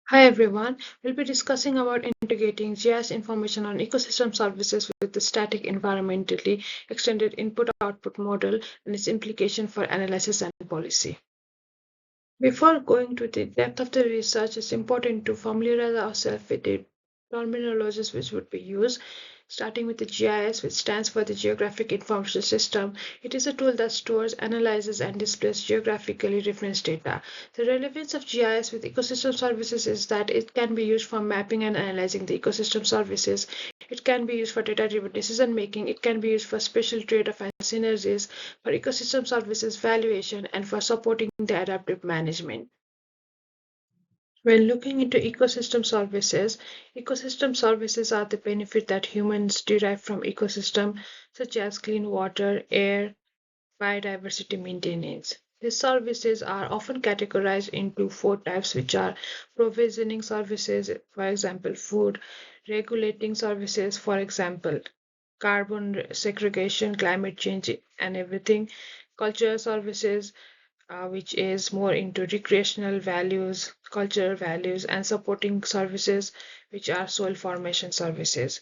Hi everyone, we'll be discussing about integrating GIS information on ecosystem services with the static environmentally extended input-output model and its implication for analysis and policy. Before going to the depth of the research, it's important to familiarize ourselves with the terminologies which would be used, starting with the GIS, which stands for the Geographic Information System. It is a tool that stores, analyzes, and displays geographically referenced data. The relevance of GIS with ecosystem services is that it can be used for mapping and analyzing the ecosystem services. It can be used for data-driven decision making. It can be used for special trade-off and synergies, for ecosystem services valuation, and for supporting the adaptive management. When looking into ecosystem services are the benefit that humans derive from ecosystem, such as clean water, air, biodiversity maintenance. These services are often categorized into four types, which are provisioning services, for example, food, regulating services, for example, carbon segregation, climate change, and everything, cultural services, which is more into recreational values, cultural values, and supporting services, which are soil formation services.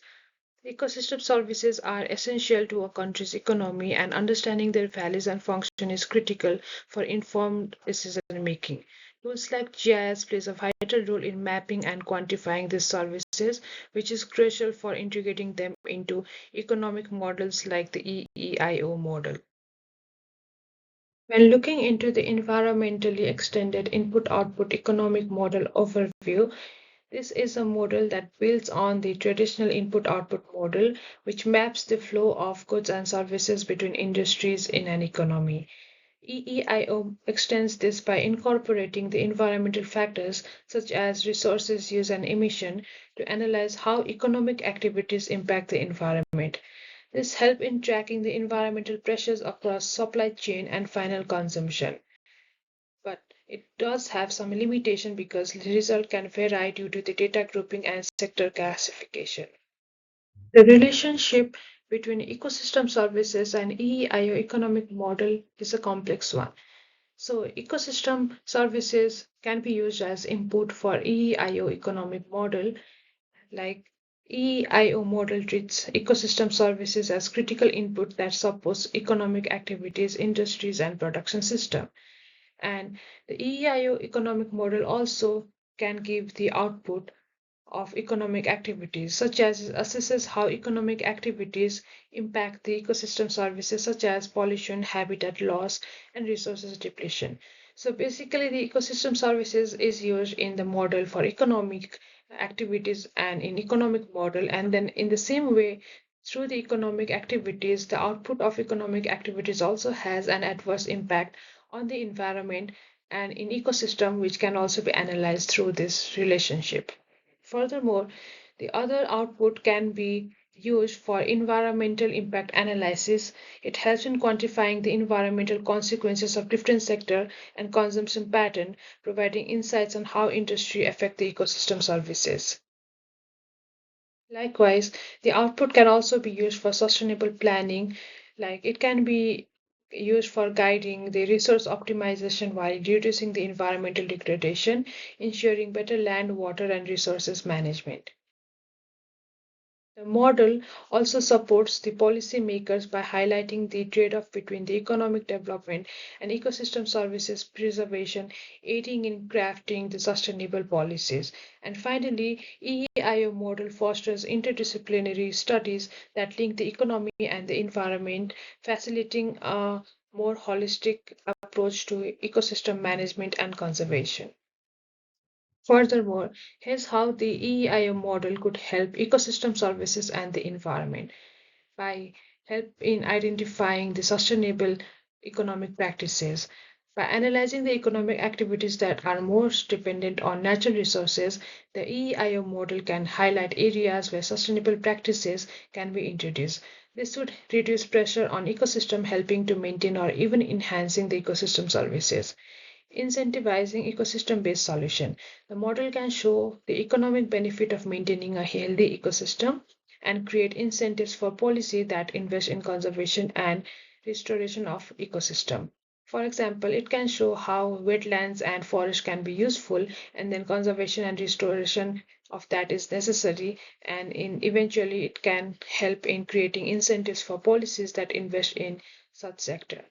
Ecosystem services are essential to a country's economy, and understanding their values and function is critical for informed decision making. Tools like GIS plays a vital role in mapping and quantifying these services, which is crucial for integrating them into economic models like the EEIO model. When looking into the environmentally extended input-output economic model overview, this is a model that builds on the traditional input-output model, which maps the flow of goods and services between industries in an economy. EEIO extends this by incorporating the environmental factors such as resources use and emission to analyze how economic activities impact the environment. This helps in tracking the environmental pressures across supply chain and final consumption. But it does have some limitation because the result can vary due to the data grouping and sector classification. The relationship between ecosystem services and EEIO economic model is a complex one. So ecosystem services can be used as input for EEIO economic model. Like EIO model treats ecosystem services as critical input that supports economic activities, industries, and production system. And the EIO economic model also can give the output of economic activities, such as it assesses how economic activities impact the ecosystem services such as pollution, habitat loss, and resources depletion. So basically, the ecosystem services is used in the model for economic activities and in economic model, and then in the same way, through the economic activities, the output of economic activities also has an adverse impact on the environment and in ecosystem, which can also be analyzed through this relationship. Furthermore, the other output can be used for environmental impact analysis. It helps in quantifying the environmental consequences of different sector and consumption pattern, providing insights on how industry affect the ecosystem services. Likewise, the output can also be used for sustainable planning, like it can be used for guiding the resource optimization while reducing the environmental degradation, ensuring better land, water, and resources management. The model also supports the policymakers by highlighting the trade-off between the economic development and ecosystem services preservation, aiding in crafting the sustainable policies. And finally, EEIO model fosters interdisciplinary studies that link the economy and the environment, facilitating a more holistic approach to ecosystem management and conservation. Furthermore, here's how the EEIO model could help ecosystem services and the environment by help in identifying the sustainable economic practices. By analyzing the economic activities that are most dependent on natural resources, the EEIO model can highlight areas where sustainable practices can be introduced. This would reduce pressure on ecosystem, helping to maintain or even enhancing the ecosystem services. Incentivizing ecosystem-based solution. The model can show the economic benefit of maintaining a healthy ecosystem and create incentives for policy that invest in conservation and restoration of ecosystem. For example, it can show how wetlands and forests can be useful, and then conservation and restoration of that is necessary, and eventually it can help in creating incentives for policies that invest in such sector.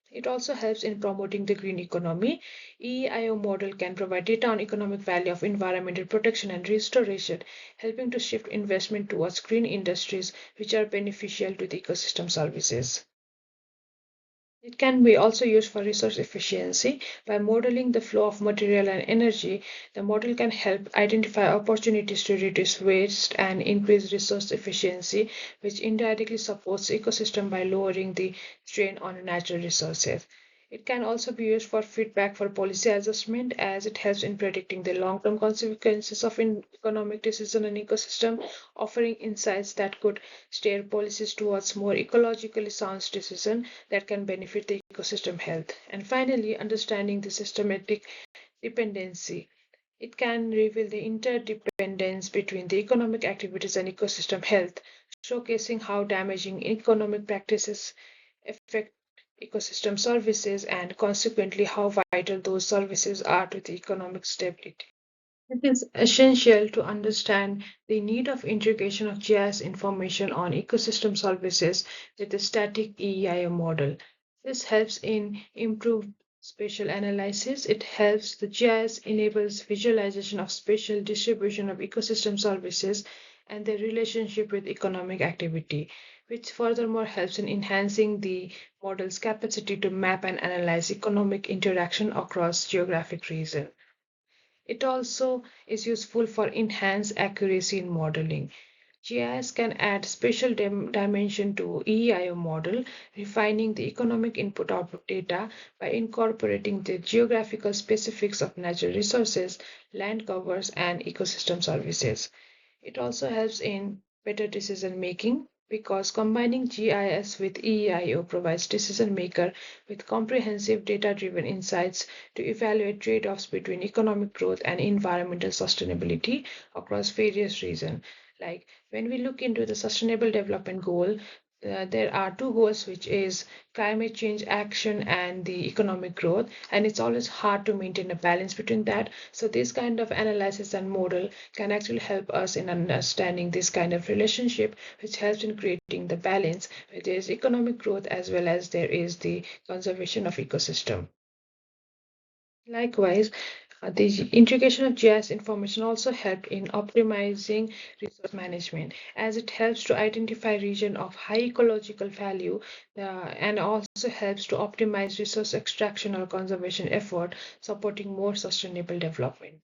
It also helps in promoting the green economy. EIO model can provide data on economic value of environmental protection and restoration, helping to shift investment towards green industries which are beneficial to the ecosystem services. It can be also used for resource efficiency. By modeling the flow of material and energy, the model can help identify opportunities to reduce waste and increase resource efficiency, which indirectly supports the ecosystem by lowering the strain on natural resources. It can also be used for feedback for policy adjustment as it helps in predicting the long-term consequences of economic decision and ecosystem, offering insights that could steer policies towards more ecologically sound decisions that can benefit the ecosystem health. And finally, understanding the systematic dependency. It can reveal the interdependence between the economic activities and ecosystem health, showcasing how damaging economic practices affect ecosystem services and consequently how vital those services are to the economic stability. It is essential to understand the need of integration of GIS information on ecosystem services with the static EIO model. This helps in improved spatial analysis. It helps the GIS enables visualization of spatial distribution of ecosystem services and their relationship with economic activity, which furthermore helps in enhancing the model's capacity to map and analyze economic interaction across geographic regions. It also is useful for enhanced accuracy in modeling. GIS can add special dimension to EIO model, refining the economic input-output data by incorporating the geographical specifics of natural resources, land covers, and ecosystem services. It also helps in better decision making because combining GIS with EIO provides decision maker with comprehensive data-driven insights to evaluate trade-offs between economic growth and environmental sustainability across various regions. Like when we look into the sustainable development goal, there are two goals, which is climate change action and the economic growth, and it's always hard to maintain a balance between that. So this kind of analysis and model can actually help us in understanding this kind of relationship, which helps in creating the balance where there is economic growth as well as there is the conservation of ecosystem. Likewise, the integration of GIS information also helped in optimizing resource management as it helps to identify regions of high ecological value and also helps to optimize resource extraction or conservation effort, supporting more sustainable development.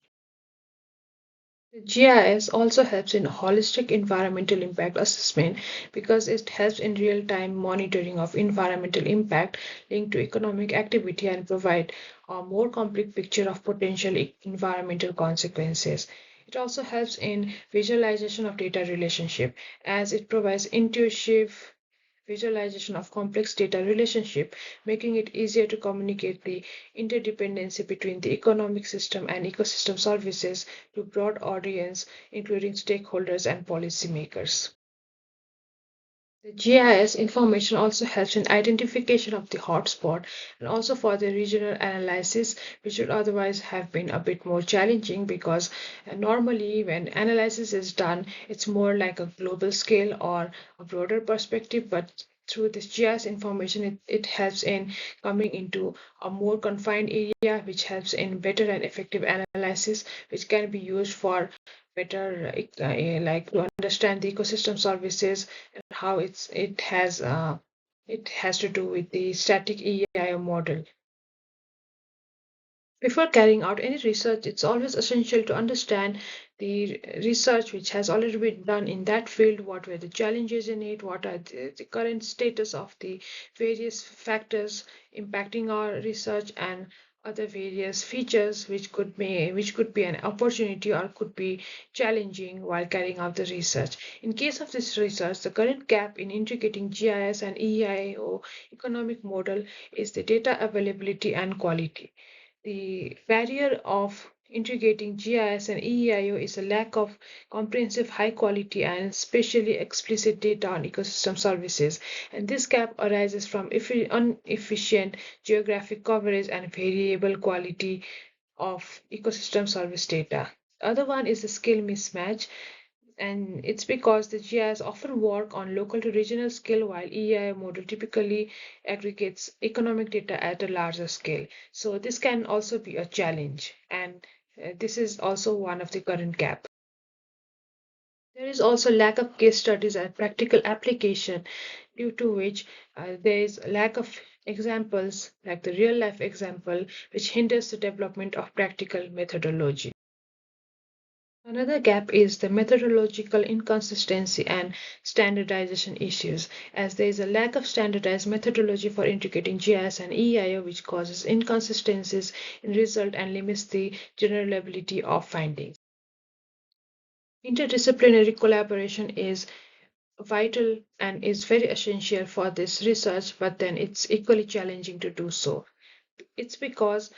The GIS also helps in holistic environmental impact assessment because it helps in real-time monitoring of environmental impact linked to economic activity and provide a more complete picture of potential environmental consequences. It also helps in visualization of data relationship as it provides intuitive visualization of complex data relationship, making it easier to communicate the interdependency between the economic system and ecosystem services to broad audience, including stakeholders and policymakers. The GIS information also helps in identification of the hotspot and also for the regional analysis, which would otherwise have been a bit more challenging because normally when analysis is done, it's more like a global scale or a broader perspective, but through this GIS information, it helps in coming into a more confined area, which helps in better and effective analysis, which can be used for better like to understand the ecosystem services and how it has to do with the static EIO model. Before carrying out any research, it's always essential to understand the research which has already been done in that field, what were the challenges in it, what are the current status of the various factors impacting our research and other various features which could be an opportunity or could be challenging while carrying out the research. In case of this research, the current gap in integrating GIS and EIO economic model is the data availability and quality. The barrier of integrating GIS and EEIO is a lack of comprehensive, high quality, and spatially explicit data on ecosystem services. And this gap arises from inefficient geographic coverage and variable quality of ecosystem service data. The other one is the skill mismatch, and it's because the GIS often work on local to regional scale while EIA model typically aggregates economic data at a larger scale. So this can also be a challenge, and this is also one of the current gap. There is also lack of case studies and practical application, due to which there is a lack of examples like the real life example, which hinders the development of practical methodology. Another gap is the methodological inconsistency and standardization issues, as there is a lack of standardized methodology for integrating GIS and EIO, which causes inconsistencies in result and limits the generalizability of findings. Interdisciplinary collaboration is vital and is very essential for this research, but then it's equally challenging to do so. It's because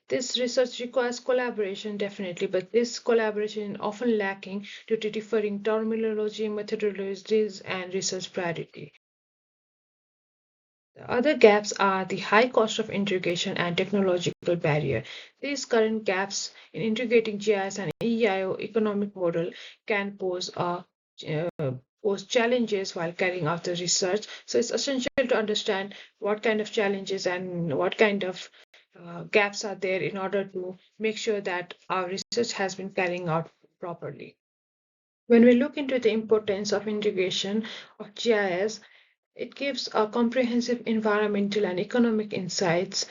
this research requires collaboration, definitely, but this collaboration is often lacking due to differing terminology, methodologies, and research priority. The other gaps are the high cost of integration and technological barrier. These current gaps in integrating GIS and EIO economic model can uh, pose challenges while carrying out the research. So it's essential to understand what kind of challenges and what kind of gaps are there in order to make sure that our research has been carrying out properly. When we look into the importance of integration of GIS, it gives a comprehensive environmental and economic insights,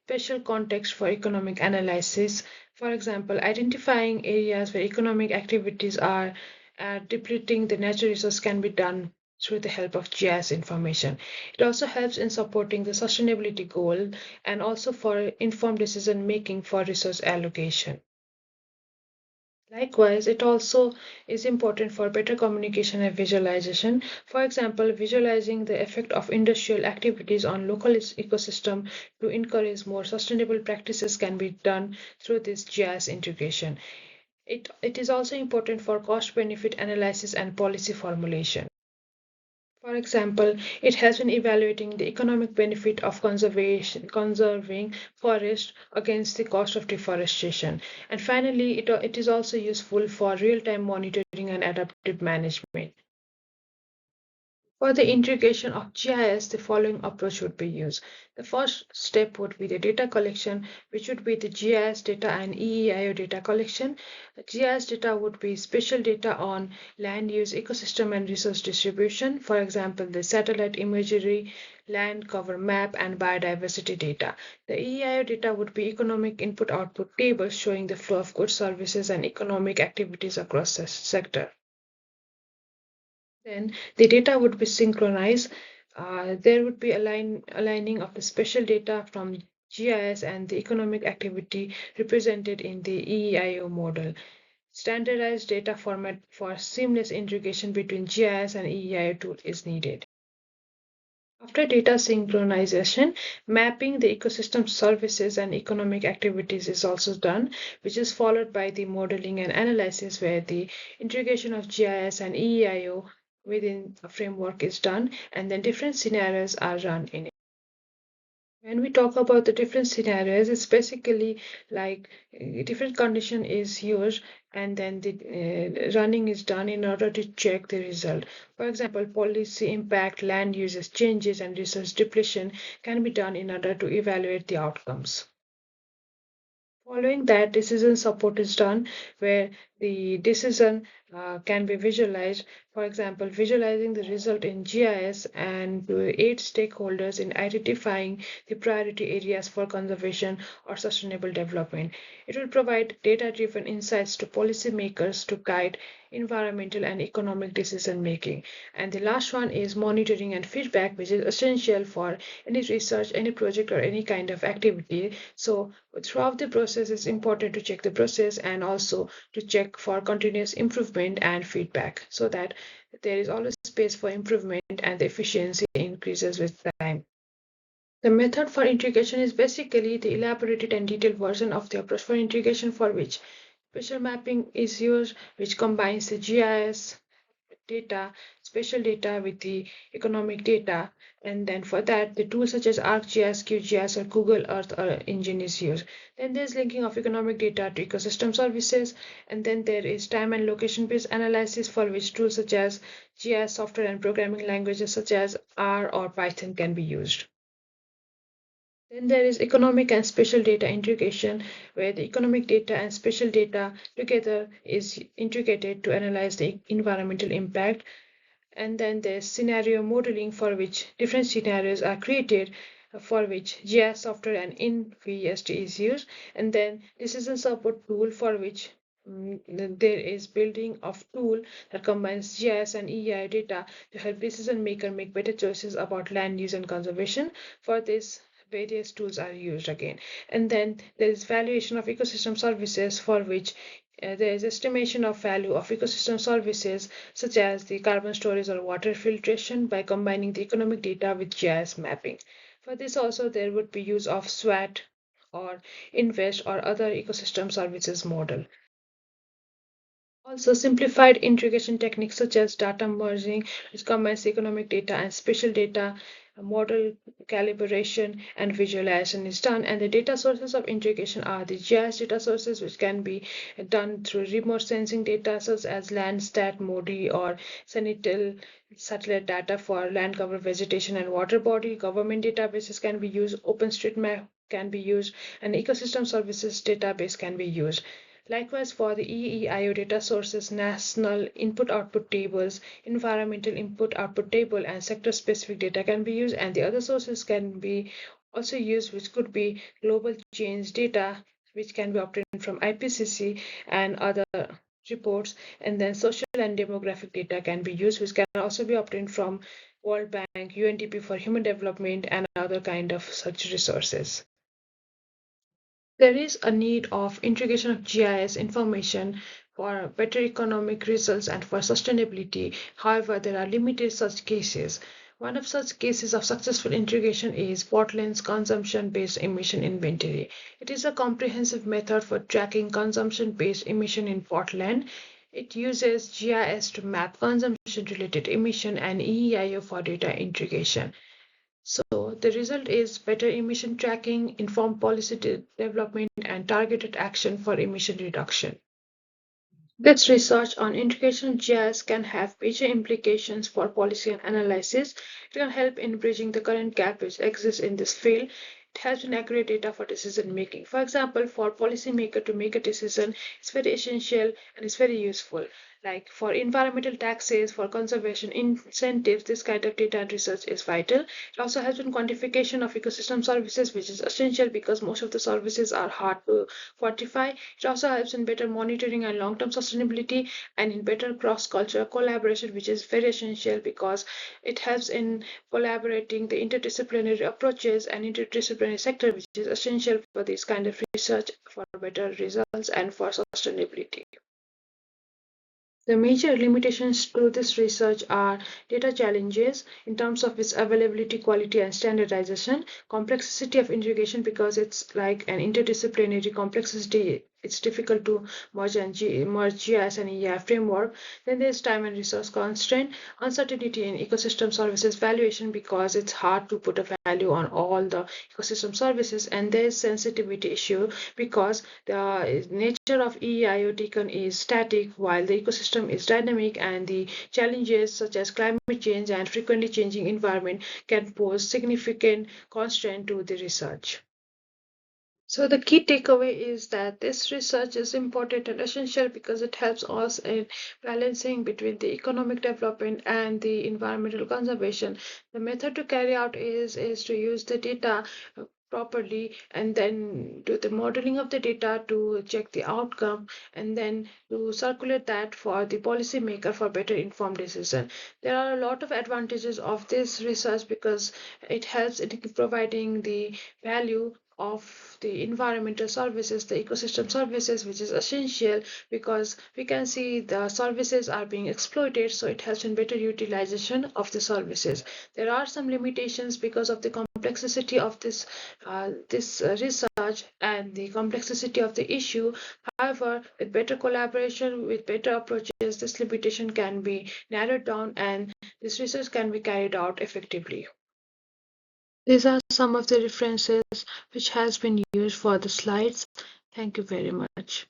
special context for economic analysis. For example, identifying areas where economic activities are depleting the natural resource can be done through the help of GIS information. It also helps in supporting the sustainability goal and also for informed decision making for resource allocation. Likewise, it also is important for better communication and visualization. For example, visualizing the effect of industrial activities on local ecosystem to encourage more sustainable practices can be done through this GIS integration. It is also important for cost benefit analysis and policy formulation. For example, it has been evaluating the economic benefit of conserving forest against the cost of deforestation. And finally, it is also useful for real-time monitoring and adaptive management. For the integration of GIS, the following approach would be used. The first step would be the data collection, which would be the GIS data and EEIO data collection. The GIS data would be spatial data on land use, ecosystem, and resource distribution. For example, the satellite imagery, land cover map, and biodiversity data. The EEIO data would be economic input-output tables showing the flow of goods, services, and economic activities across the sector. Then the data would be synchronized. There would be aligning of the spatial data from GIS and the economic activity represented in the EIO model. Standardized data format for seamless integration between GIS and EIO tool is needed. After data synchronization, mapping the ecosystem services and economic activities is also done, which is followed by the modeling and analysis, where the integration of GIS and EIO within a framework is done, and then different scenarios are run in it. When we talk about the different scenarios, it's basically like different condition is used and then the running is done in order to check the result. For example, policy impact, land uses changes, and resource depletion can be done in order to evaluate the outcomes. Following that, decision support is done where the decision can be visualized. For example, visualizing the result in GIS and to aid stakeholders in identifying the priority areas for conservation or sustainable development. It will provide data-driven insights to policymakers to guide environmental and economic decision making. And the last one is monitoring and feedback, which is essential for any research, any project, or any kind of activity. So throughout the process, it's important to check the process and also to check for continuous improvement and feedback so that there is always space for improvement and the efficiency increases with time. The method for integration is basically the elaborated and detailed version of the approach for integration for which spatial mapping is used, which combines the GIS data, spatial data with the economic data. And then for that, the tools such as ArcGIS, QGIS, or Google Earth Engine is used. Then there's linking of economic data to ecosystem services. And then there is time and location-based analysis for which tools such as GIS software and programming languages such as R or Python can be used. Then there is economic and spatial data integration, where the economic data and spatial data together is integrated to analyze the environmental impact. And then there's scenario modeling for which different scenarios are created for which GIS software and InVST is used. And then decision support tool for which there is building of tool that combines GIS and EI data to help decision maker make better choices about land use and conservation. For this, various tools are used again. And then there is valuation of ecosystem services for which there is estimation of value of ecosystem services such as the carbon storage or water filtration by combining the economic data with GIS mapping. For this also there would be use of SWAT or INVEST or other ecosystem services model. Also, simplified integration techniques such as data merging, which combines economic data and spatial data, model calibration, and visualization is done. And the data sources of integration are the GIS data sources, which can be done through remote sensing data such as Landsat, MODI, or Sentinel satellite data for land cover, vegetation, and water body. Government databases can be used, OpenStreetMap can be used, and ecosystem services database can be used. Likewise, for the EEIO data sources, national input-output tables, environmental input-output table, and sector-specific data can be used, and the other sources can be also used, which could be global change data, which can be obtained from IPCC and other reports, and then social and demographic data can be used, which can also be obtained from World Bank, UNDP for Human Development, and other kind of such resources. There is a need of integration of GIS information for better economic results and for sustainability. However, there are limited such cases. One of such cases of successful integration is Portland's consumption-based emission inventory. It is a comprehensive method for tracking consumption-based emission in Portland. It uses GIS to map consumption-related emission and EEIO for data integration. So the result is better emission tracking, informed policy development, and targeted action for emission reduction. This research on integration GIS can have major implications for policy and analysis. It can help in bridging the current gap which exists in this field. It helps in accurate data for decision making. For example, for policymaker to make a decision, it's very essential and it's very useful. Like for environmental taxes, for conservation incentives, this kind of data and research is vital. It also helps in quantification of ecosystem services, which is essential because most of the services are hard to quantify. It also helps in better monitoring and long-term sustainability and in better cross-cultural collaboration, which is very essential because it helps in collaborating the interdisciplinary approaches and interdisciplinary sector, which is essential for this kind of research for better results and for sustainability. The major limitations to this research are data challenges in terms of its availability, quality, and standardization, complexity of integration because it's like an interdisciplinary complexity. It's difficult to merge GIS and EI framework. Then there's time and resource constraint, uncertainty in ecosystem services valuation because it's hard to put a value on all the ecosystem services, and there's sensitivity issue because the nature of EIO taken is static while the ecosystem is dynamic, and the challenges such as climate change and frequently changing environment can pose significant constraint to the research. So the key takeaway is that this research is important and essential because it helps us in balancing between the economic development and the environmental conservation. The method to carry out is to use the data properly and then do the modeling of the data to check the outcome and then to circulate that for the policymaker for better informed decision. There are a lot of advantages of this research because it helps in providing the value of the environmental services, the ecosystem services, which is essential because we can see the services are being exploited, so it helps in better utilization of the services. There are some limitations because of the complexity of this research and the complexity of the issue. However, with better collaboration, with better approaches, this limitation can be narrowed down and this research can be carried out effectively. These are some of the references which has been used for the slides. Thank you very much.